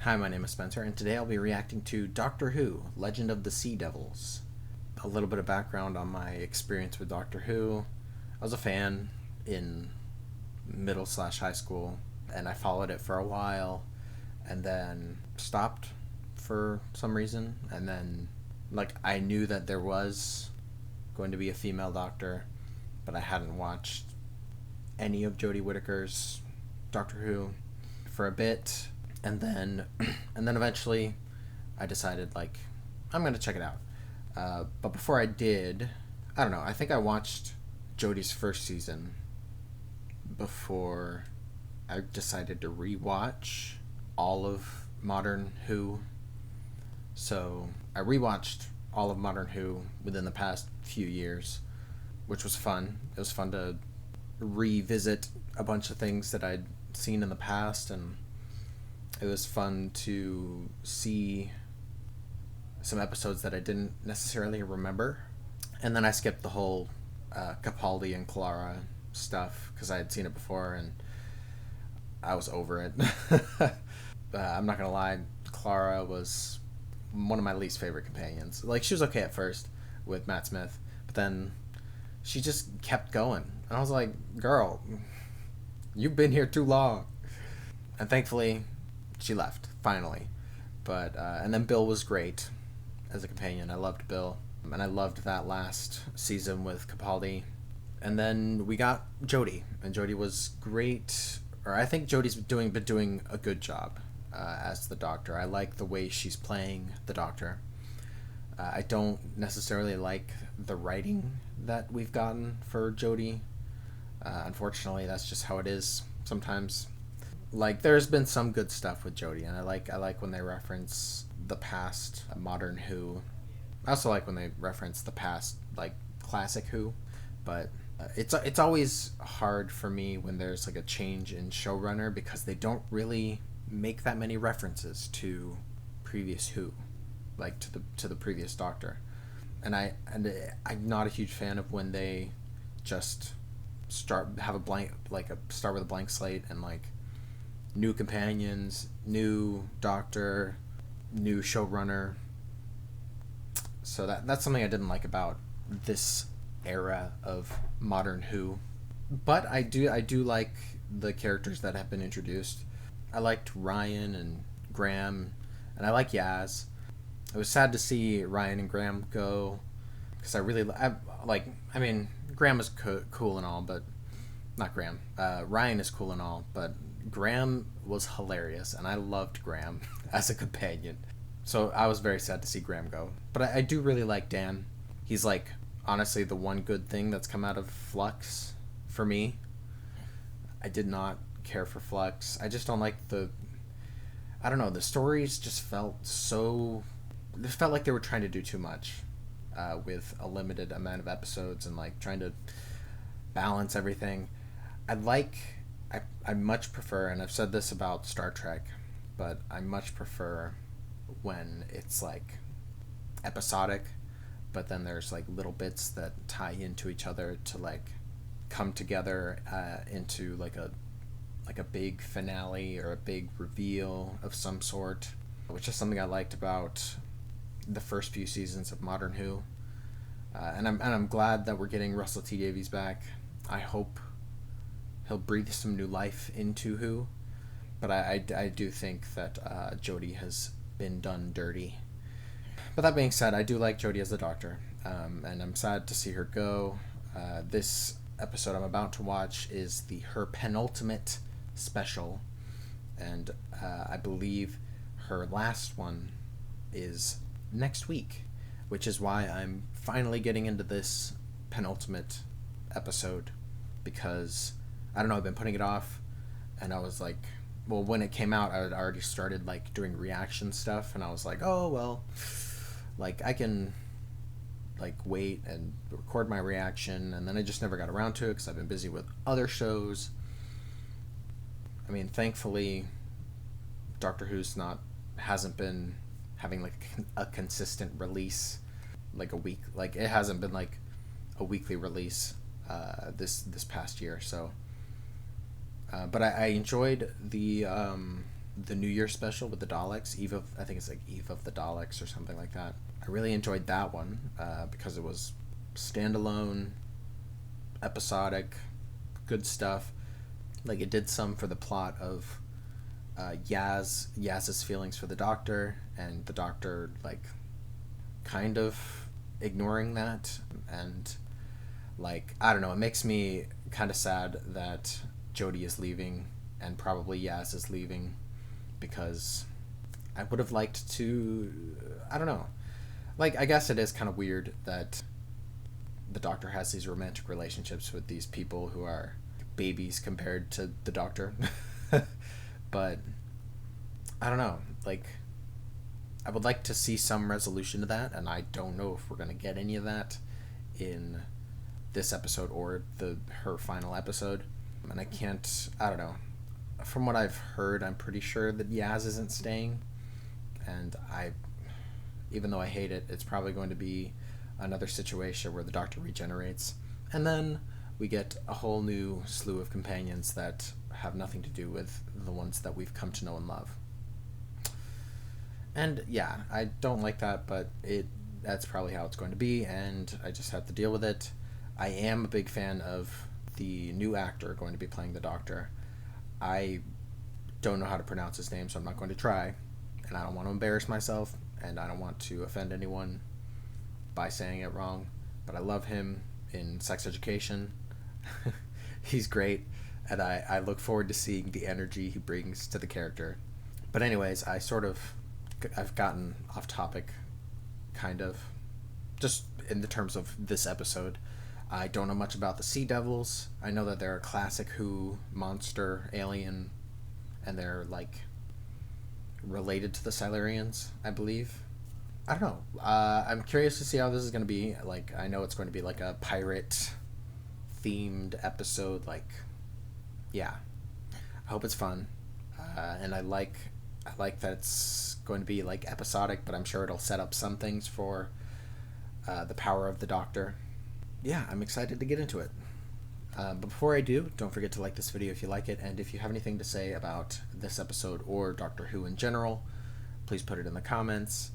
Hi, my name is Spencer, and today I'll be reacting to Doctor Who Legend of the Sea Devils. A little bit of background on my experience with Doctor Who. I was a fan in middle/high school, and I followed it for a while, and then stopped for some reason, and then, I knew that there was going to be a female Doctor, but I hadn't watched any of Jodie Whittaker's Doctor Who for a bit. And then eventually I decided, I'm going to check it out. But before I did, I don't know, I think I watched Jodie's first season before I decided to rewatch all of Modern Who. So I rewatched all of Modern Who within the past few years, which was fun. It was fun to revisit a bunch of things that I'd seen in the past, and it was fun to see some episodes that I didn't necessarily remember. And then I skipped the whole Capaldi and Clara stuff because I had seen it before and I was over it. I'm not going to lie, Clara was one of my least favorite companions. She was okay at first with Matt Smith, but then she just kept going. And I was like, girl, you've been here too long. And thankfully, she left, finally. But and then Bill was great as a companion. I loved Bill. And I loved that last season with Capaldi. And then we got Jodie. And Jodie was great. Or I think Jodie's been doing a good job as the Doctor. I like the way she's playing the Doctor. I don't necessarily like the writing that we've gotten for Jodie. Unfortunately, that's just how it is sometimes. There's been some good stuff with Jodie, and I like when they reference the past Modern Who. I also like when they reference the past classic Who, but it's always hard for me when there's a change in showrunner because they don't really make that many references to previous Who, to the previous Doctor, and I'm not a huge fan of when they just start with a blank slate and new companions, new Doctor, new showrunner. So that's something I didn't like about this era of Modern Who. But I do like the characters that have been introduced. I liked Ryan and Graham, and I like Yaz. It was sad to see Ryan and Graham go, because Graham is cool and all, but not Graham. Ryan is cool and all, but Graham was hilarious, and I loved Graham as a companion. So I was very sad to see Graham go. But I do really like Dan. He's honestly the one good thing that's come out of Flux for me. I did not care for Flux. I just don't like the stories just felt so... It felt like they were trying to do too much with a limited amount of episodes and trying to balance everything. I much prefer, and I've said this about Star Trek, but I much prefer when it's episodic, but then there's little bits that tie into each other to come together into a big finale or a big reveal of some sort, which is something I liked about the first few seasons of Modern Who. And I'm glad that we're getting Russell T Davies back. I hope he'll breathe some new life into Who, but I do think that Jodie has been done dirty. But that being said, I do like Jodie as the Doctor, and I'm sad to see her go. This episode I'm about to watch is her penultimate special, and I believe her last one is next week, which is why I'm finally getting into this penultimate episode, because I don't know, I've been putting it off, and I was when it came out, I had already started doing reaction stuff, and I was oh well, I can wait and record my reaction, and then I just never got around to it because I've been busy with other shows. I mean, thankfully, Doctor Who's hasn't been having a consistent release, a week. It hasn't been a weekly release this past year. So, but I enjoyed the the New Year special with the Daleks, I think it's like Eve of the Daleks or something like that. I really enjoyed that one because it was standalone, episodic, good stuff. Like, it did some for the plot of Yaz's feelings for the Doctor, and the Doctor, like, kind of ignoring that. And, like, I don't know, it makes me kind of sad that Jodie is leaving and probably Yaz is leaving, because I would have liked to, I don't know, like, I guess it is kind of weird that the Doctor has these romantic relationships with these people who are babies compared to the Doctor. But I don't know, like, I would like to see some resolution to that, and I don't know if we're going to get any of that in this episode or her final episode. And I don't know. From what I've heard, I'm pretty sure that Yaz isn't staying, and even though I hate it, it's probably going to be another situation where the Doctor regenerates, and then we get a whole new slew of companions that have nothing to do with the ones that we've come to know and love. And yeah, I don't like that, but that's probably how it's going to be, and I just have to deal with it. I am a big fan of the new actor going to be playing the Doctor. I don't know how to pronounce his name, so I'm not going to try, and I don't want to embarrass myself, and I don't want to offend anyone by saying it wrong, but I love him in Sex Education. He's great, and I look forward to seeing the energy he brings to the character. But anyways, I've gotten off topic, kind of, just in the terms of this episode. I don't know much about the Sea Devils. I know that they're a classic Who monster alien, and they're, like, related to the Silurians, I believe. I don't know. I'm curious to see how this is going to be. Like, I know it's going to be like a pirate-themed episode. Like, yeah. I hope it's fun. And I like that it's going to be, like, episodic, but I'm sure it'll set up some things for the power of the Doctor. Yeah, I'm excited to get into it. But before I do, don't forget to like this video if you like it, and if you have anything to say about this episode or Doctor Who in general, please put it in the comments.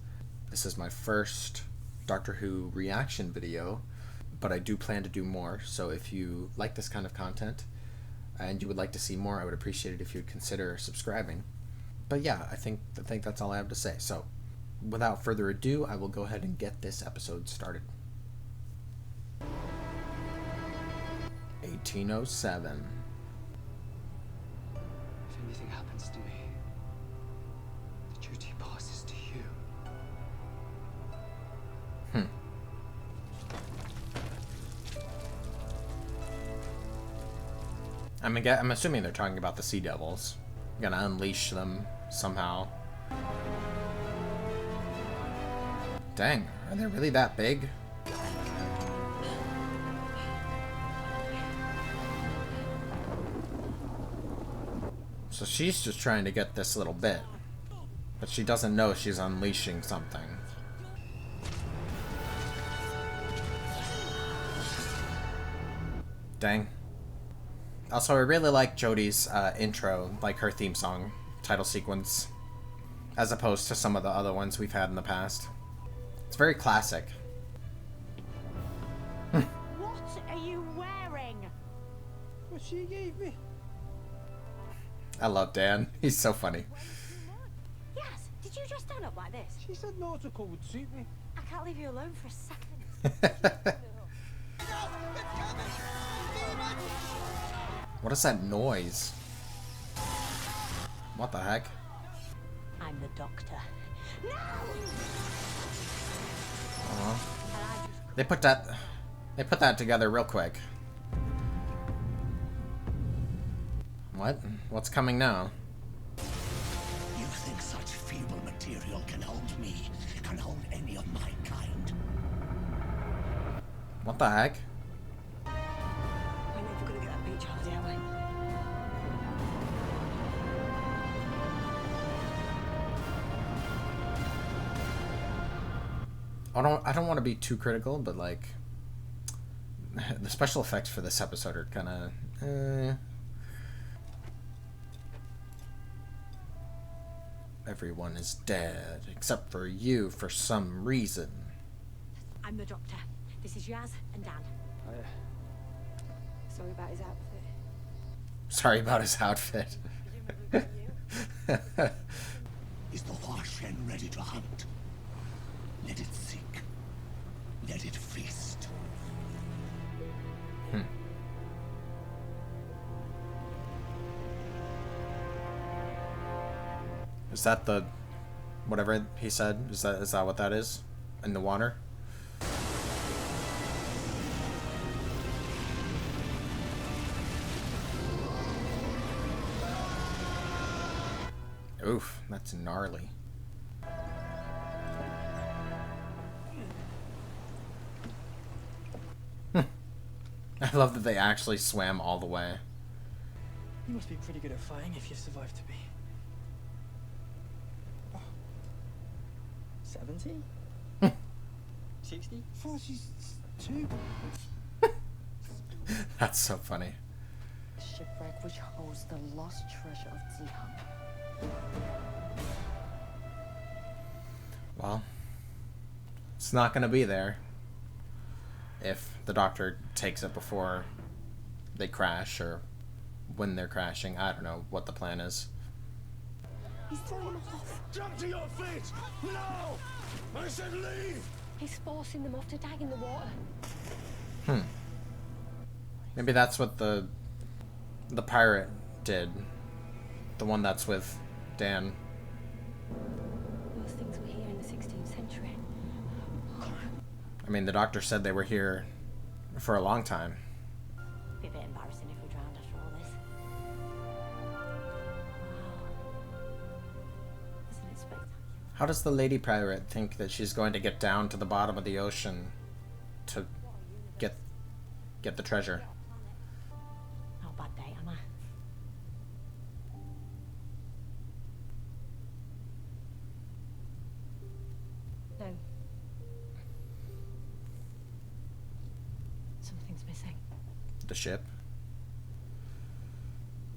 This is my first Doctor Who reaction video, but I do plan to do more, so if you like this kind of content and you would like to see more, I would appreciate it if you'd consider subscribing. But yeah, I think that's all I have to say. So without further ado, I will go ahead and get this episode started. 1807. If anything happens to me, the duty passes to you. I'm assuming they're talking about the Sea Devils. Gonna unleash them somehow. Dang, are they really that big? So she's just trying to get this little bit, but she doesn't know she's unleashing something. Dang. Also, I really like Jodie's intro, like her theme song, title sequence, as opposed to some of the other ones we've had in the past. It's very classic. What are you wearing? What she gave me. I love Dan. He's so funny. Yes, did you just stand up like this? She said nautical would suit me. I can't leave you alone for a second. What is that noise? What the heck? I'm the Doctor. No! They put that together real quick. What? What's coming now? You think such feeble material can hold me, can hold any of my kind? What the heck? We're never gonna get that beach holiday, are we? I don't want to be too critical, but like the special effects for this episode are kind of Everyone is dead, except for you for some reason. I'm the doctor. This is Yaz and Dan. Sorry about his outfit. Sorry about his outfit. Is the Huashen ready to hunt? Let it seek. Let it feast. Is that the whatever he said? Is that what that is? In the water? Oof, that's gnarly. I love that they actually swam all the way. You must be pretty good at fighting if you survived to be 70? 60? 42? That's so funny. Shipwreck which holds the lost treasure of Zihang. Well, it's not going to be there if the Doctor takes it before they crash, or when they're crashing. I don't know what the plan is. He's throwing him off. Jump to your feet! No! I said leave! He's forcing them off to die in the water. Maybe that's what the pirate did. The one that's with Dan. Those things were here in the 16th century. I mean, the Doctor said they were here for a long time. Be a bit embarrassing if we drowned after all this. Wow. Isn't it spectacular? How does the lady pirate think that she's going to get down to the bottom of the ocean to get the treasure? Not a bad day, am I? No. Something's missing. The ship?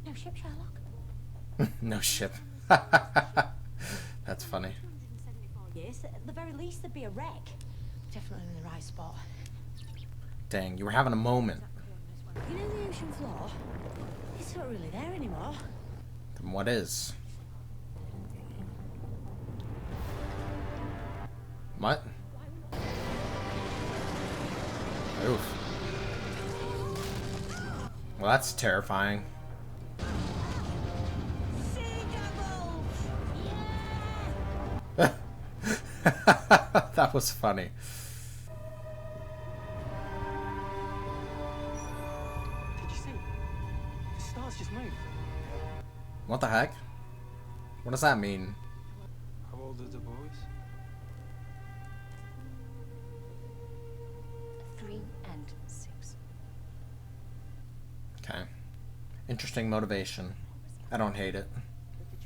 No ship, Sherlock. No ship. That's funny. 274 years. At the very least, there'd be a wreck. Definitely in the right spot. Dang, you were having a moment. You know the ocean floor? It's not really there anymore. Then what is? What? Oof. Well, that's terrifying. That was funny. Did you see? The stars just moved. What the heck? What does that mean? How old are the boys? 3 and 6. Okay. Interesting motivation. I don't hate it.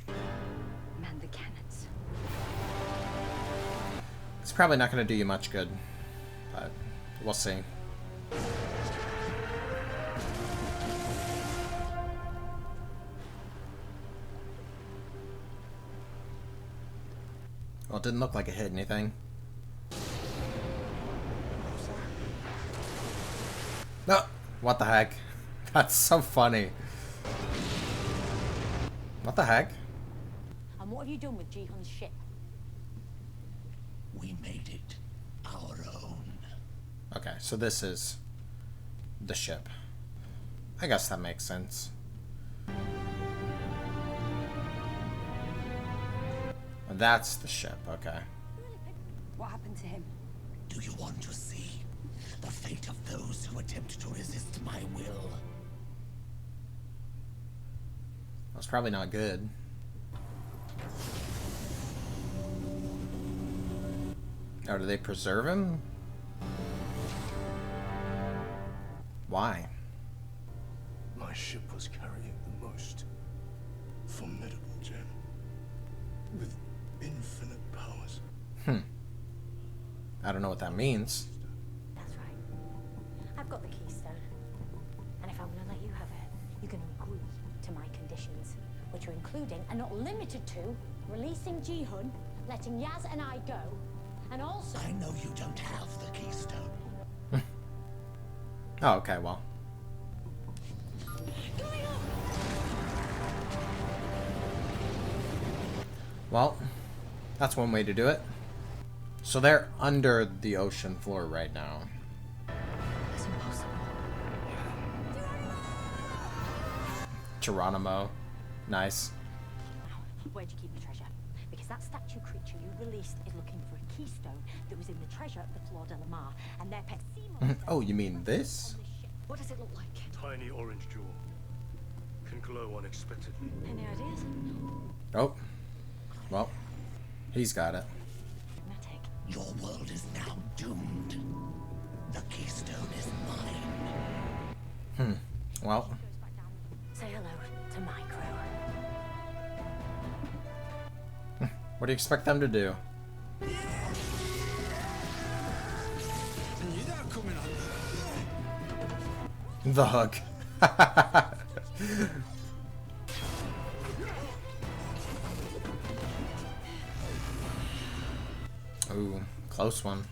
Man the cannons. It's probably not going to do you much good, but we'll see. Well, it didn't look like it hit anything. No! What the heck? That's so funny. What the heck? And what have you done with Jihan's ship? We made it our own. Okay, so this is the ship. I guess that makes sense. That's the ship, okay. What happened to him? Do you want to see the fate of those who attempt to resist my will? That's probably not good. Oh, do they preserve him? Why? My ship was carrying the most formidable gem with infinite powers. I don't know what that means. That's right. I've got the keystone. And if I'm going to let you have it, you're going to agree to my conditions, which are including, and not limited to, releasing Ji-hun, letting Yaz and I go, and also... I know you don't have the keystone. Oh, okay, well. Well, that's one way to do it. So they're under the ocean floor right now. It's impossible. Geronimo. Nice. Where'd you keep the treasure? Because that statue creature you released is looking for a keystone that was in the treasure at the Flor de la Mar, and their pet sea monster... Oh, you mean this? on this ship. What does it look like? Tiny orange jewel. Can glow unexpectedly. Any ideas? Oh. Well, he's got it. Dramatic. Your world is now doomed. The keystone is mine. Well, Goes back down. Say hello to my crew. what do you expect them to do? The hug. Ooh, close one.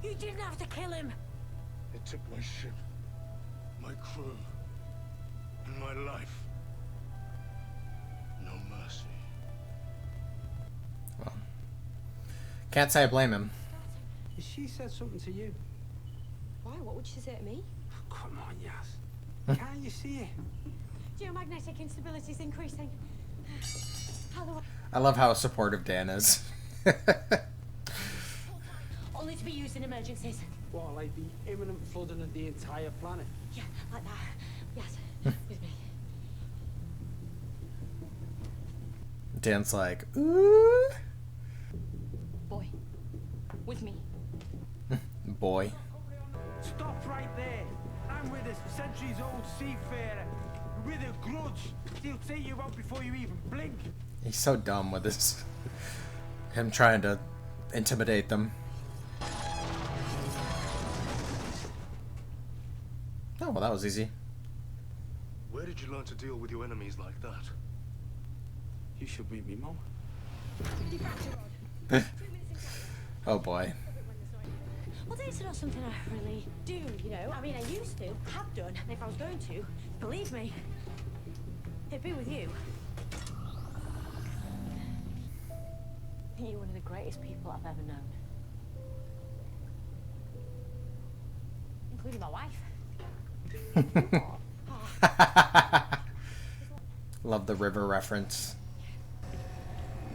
You didn't have to kill him. It took my ship, my crew, and my life. No mercy. Well, can't say I blame him. She said something to you. Why? What would she say to me? Come on, Yaz. Can't you see it? Geomagnetic instability is increasing. How do I love how supportive Dan is. Only to be used in emergencies. What, like the imminent flooding of the entire planet? Yeah, like that. Yes, with me. Dan's like, ooh, Boy. With me. boy. Stop right there. I'm with a centuries-old seafarer. With a grudge. He'll take you out before you even blink. He's so dumb with this. Him trying to intimidate them. Oh, well, that was easy. Where did you learn to deal with your enemies like that? You should meet me, Mom. Oh boy. Well, it's not something I really do, you know. I mean, I used to, have done, and if I was going to, believe me, it'd be with you. I think you're one of the greatest people I've ever known. Including my wife. Love the river reference.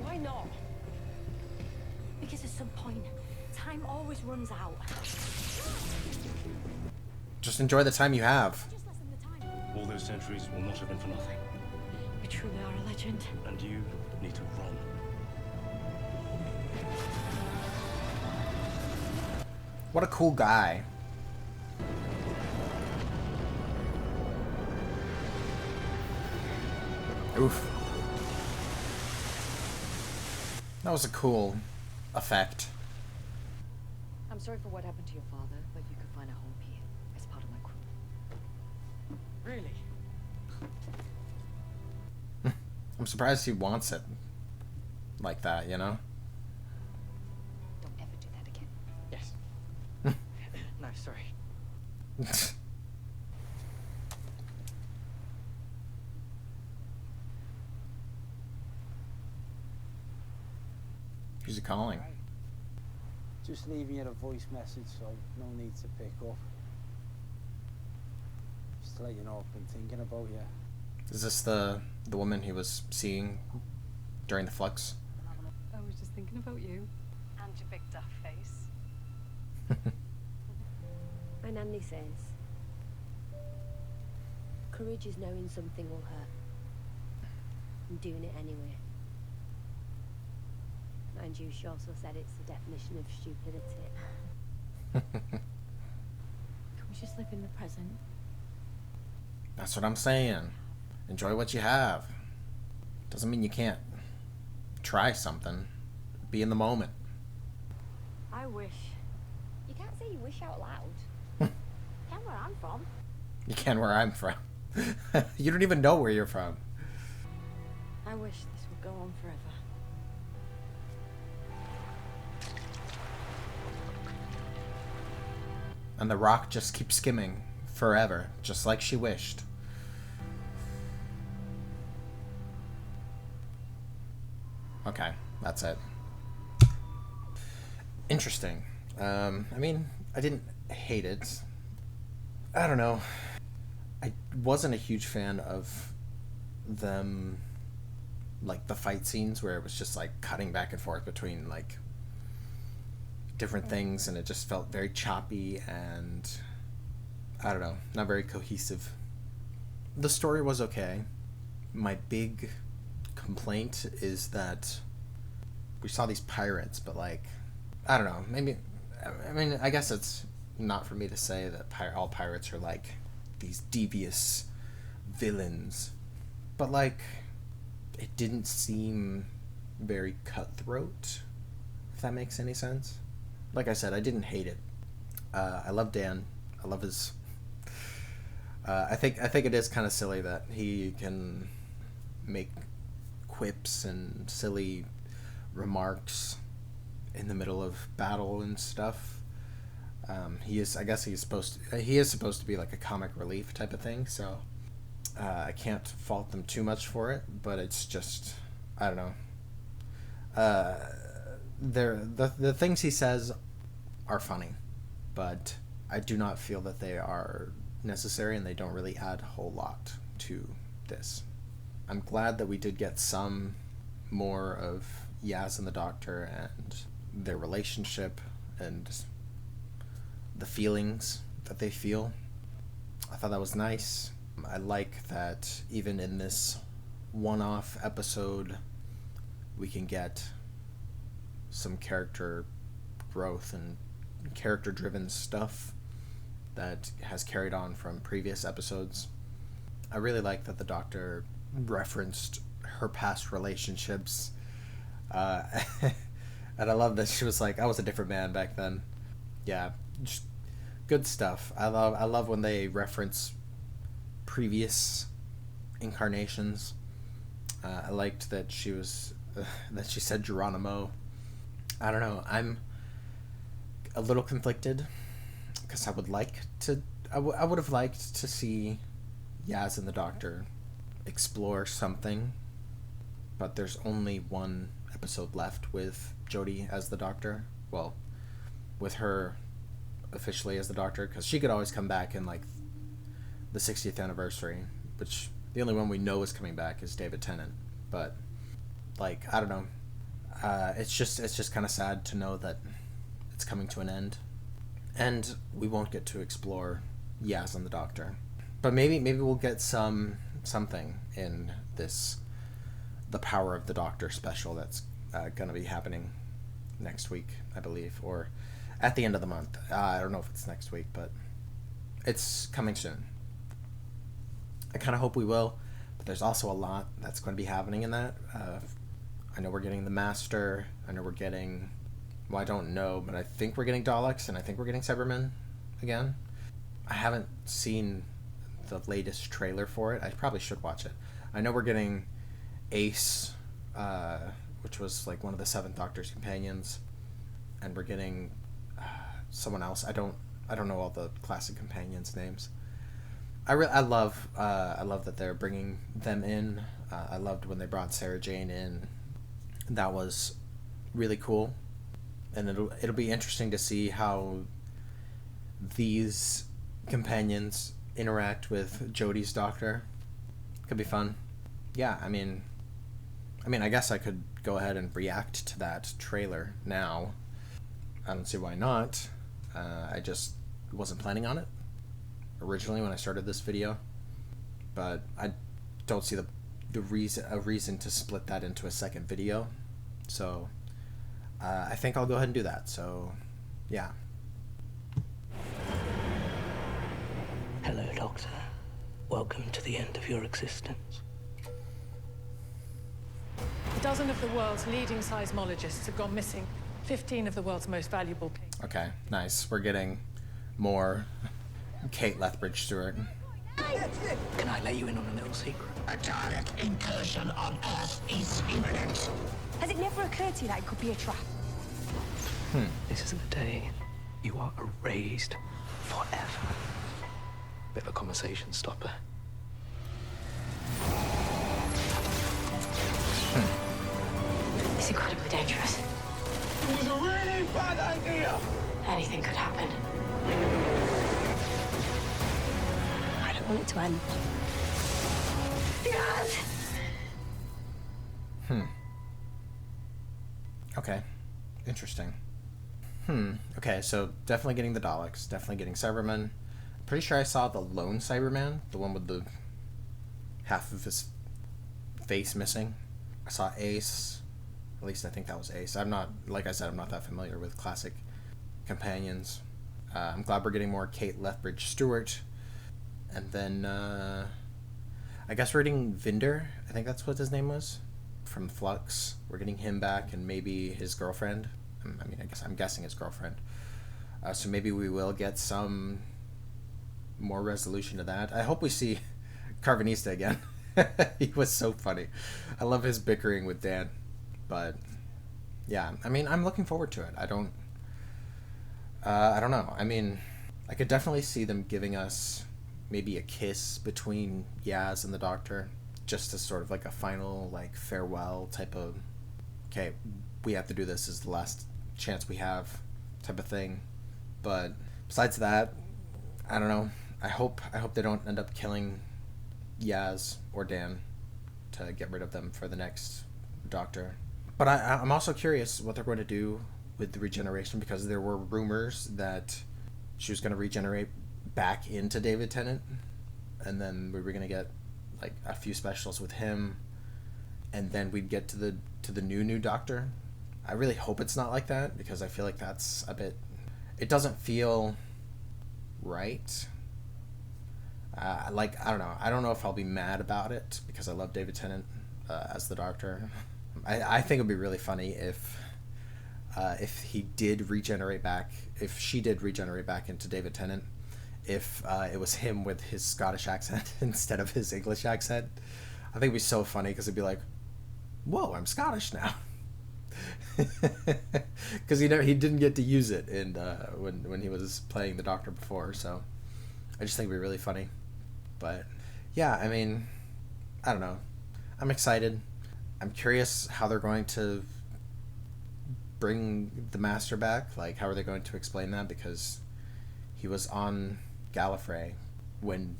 Why not? Because at some point, time always runs out. Just enjoy the time you have. Just less than the time. All those centuries will not have been for nothing. You truly are a legend. And you need to run. What a cool guy. Oof. That was a cool effect. I'm sorry for what happened to your father, but you could find a home here as part of my crew. Really? I'm surprised he wants it like that, you know? Don't ever do that again. Yes. No, sorry. Who's he calling? Just leaving you a voice message, so no need to pick up. Just to let you know I've been thinking about you. Is this the woman he was seeing during the flux? I was just thinking about you. And your big duff face. My nanny says, courage is knowing something will hurt and doing it anyway. Mind you, she also said it's the definition of stupidity. Can we just live in the present? That's what I'm saying. Enjoy what you have. Doesn't mean you can't try something. Be in the moment. I wish. You can't say you wish out loud. Can where I'm from. You can where I'm from. You don't even know where you're from. I wish this would go on forever. And the rock just keeps skimming forever, just like she wished. Okay, that's it. Interesting. I mean, I didn't hate it. I don't know. I wasn't a huge fan of them, like the fight scenes where it was just like cutting back and forth between like different things, and it just felt very choppy and I don't know, not very cohesive. The story was okay. My big complaint is that we saw these pirates, but like, I don't know, maybe, I mean, I guess it's not for me to say that all pirates are like these devious villains, but like, it didn't seem very cutthroat, if that makes any sense. Like I said, I didn't hate it. I love Dan. I love his. I think it is kind of silly that he can make quips and silly remarks in the middle of battle and stuff. He is. I guess he is supposed to be like a comic relief type of thing. So I can't fault them too much for it. But it's just, I don't know. The things he says are funny, but I do not feel that they are necessary, and they don't really add a whole lot to this. I'm glad that we did get some more of Yaz and the Doctor and their relationship and the feelings that they feel. I thought that was nice. I like that even in this one-off episode we can get some character growth and character-driven stuff that has carried on from previous episodes. I really like that the Doctor referenced her past relationships, and I love that she was like, I was a different man back then. Yeah, just good stuff. I love when they reference previous incarnations. I liked that she was that she said Geronimo. I don't know. I'm a little conflicted because I would have liked to see Yaz and the Doctor explore something, but there's only one episode left with Jodie as the Doctor. Well, with her officially as the Doctor, because she could always come back in like the 60th anniversary, which the only one we know is coming back is David Tennant. But like, I don't know. It's just kind of sad to know that it's coming to an end, and we won't get to explore Yaz and the Doctor. But maybe we'll get something in this The Power of the Doctor special that's gonna be happening next week, I believe, or at the end of the month. I don't know if it's next week, but it's coming soon. I kind of hope we will, but there's also a lot that's going to be happening in that. I know we're getting the Master. I know we're getting, well, I don't know, but I think we're getting Daleks, and I think we're getting Cybermen again. I haven't seen the latest trailer for it. I probably should watch it. I know we're getting Ace, which was like one of the Seventh Doctor's companions, and we're getting someone else. I don't know all the classic companions' names. I love that they're bringing them in. I loved when they brought Sarah Jane in. That was really cool, and it'll be interesting to see how these companions interact with Jodie's Doctor. Could be fun. Yeah, I mean, I guess I could go ahead and react to that trailer now. I don't see why not. I just wasn't planning on it originally when I started this video, but I don't see a reason to split that into a second video. So I think I'll go ahead and do that. So yeah. Hello, Doctor. Welcome to the end of your existence. A dozen of the world's leading seismologists have gone missing. 15 of the world's most valuable papers. Okay, nice. We're getting more Kate Lethbridge Stewart. Can I let you in on a little secret? A Dalek incursion on Earth is imminent. Has it never occurred to you that it could be a trap? This is the day you are erased forever. Bit of a conversation stopper. It's incredibly dangerous. It was a really bad idea. Anything could happen. I don't want it to end. Yes! Okay. Interesting. Okay, so definitely getting the Daleks, definitely getting Cybermen. Pretty sure I saw the lone Cyberman, the one with the half of his face missing. I saw Ace. At least I think that was Ace. I'm not, like I said, I'm not that familiar with classic companions. I'm glad we're getting more Kate Lethbridge Stewart. And then, I guess we're getting Vinder. I think that's what his name was. From Flux. We're getting him back and maybe his girlfriend. I mean, I'm guessing his girlfriend. So maybe we will get some more resolution to that. I hope we see Carvanista again. He was so funny. I love his bickering with Dan. But yeah, I mean, I'm looking forward to it. I don't know. I mean, I could definitely see them giving us maybe a kiss between Yaz and the Doctor, just as sort of like a final, like, farewell type of, okay, we have to do this, is the last chance we have type of thing. But besides that, I don't know. I hope they don't end up killing Yaz or Dan to get rid of them for the next Doctor. But I'm also curious what they're going to do with the regeneration, because there were rumors that she was going to regenerate back into David Tennant, and then we were going to get like a few specials with him, and then we'd get to the new Doctor. I really hope it's not like that, because I feel like that's a bit, it doesn't feel right. Like, I don't know if I'll be mad about it, because I love David Tennant as the Doctor. I think it'd be really funny if he did regenerate back, if she did regenerate back into David Tennant, if it was him with his Scottish accent instead of his English accent. I think it'd be so funny, because it'd be like, whoa, I'm Scottish now. Because he didn't get to use it in when he was playing the Doctor before, so I just think it'd be really funny. But yeah, I mean, I don't know. I'm excited. I'm curious how they're going to bring the Master back. Like, how are they going to explain that? Because he was on Gallifrey when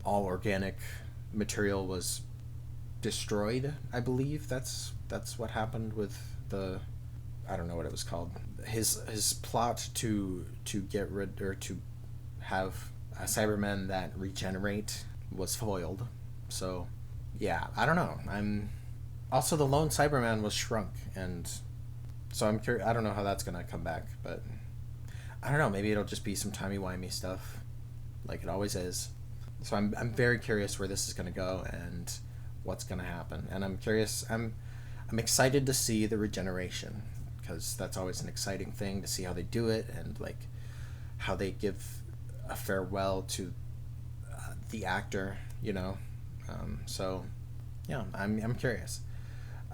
all organic material was destroyed, I believe. That's what happened with the, I don't know what it was called. His plot to get rid, or to have Cybermen that regenerate was foiled. So yeah, I don't know. I'm also, the lone Cyberman was shrunk, and so I'm curious. I don't know how that's gonna come back, but I don't know. Maybe it'll just be some timey-wimey stuff, like it always is. So I'm very curious where this is gonna go and what's gonna happen, and I'm curious. I'm excited to see the regeneration, because that's always an exciting thing to see how they do it, and like how they give a farewell to the actor, you know. So yeah, I'm curious.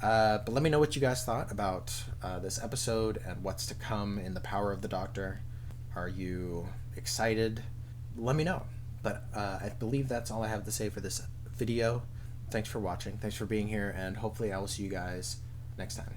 But let me know what you guys thought about this episode and what's to come in the Power of the Doctor. Are you excited? Let me know. But I believe that's all I have to say for this video. Thanks for watching. Thanks for being here, and hopefully I will see you guys next time.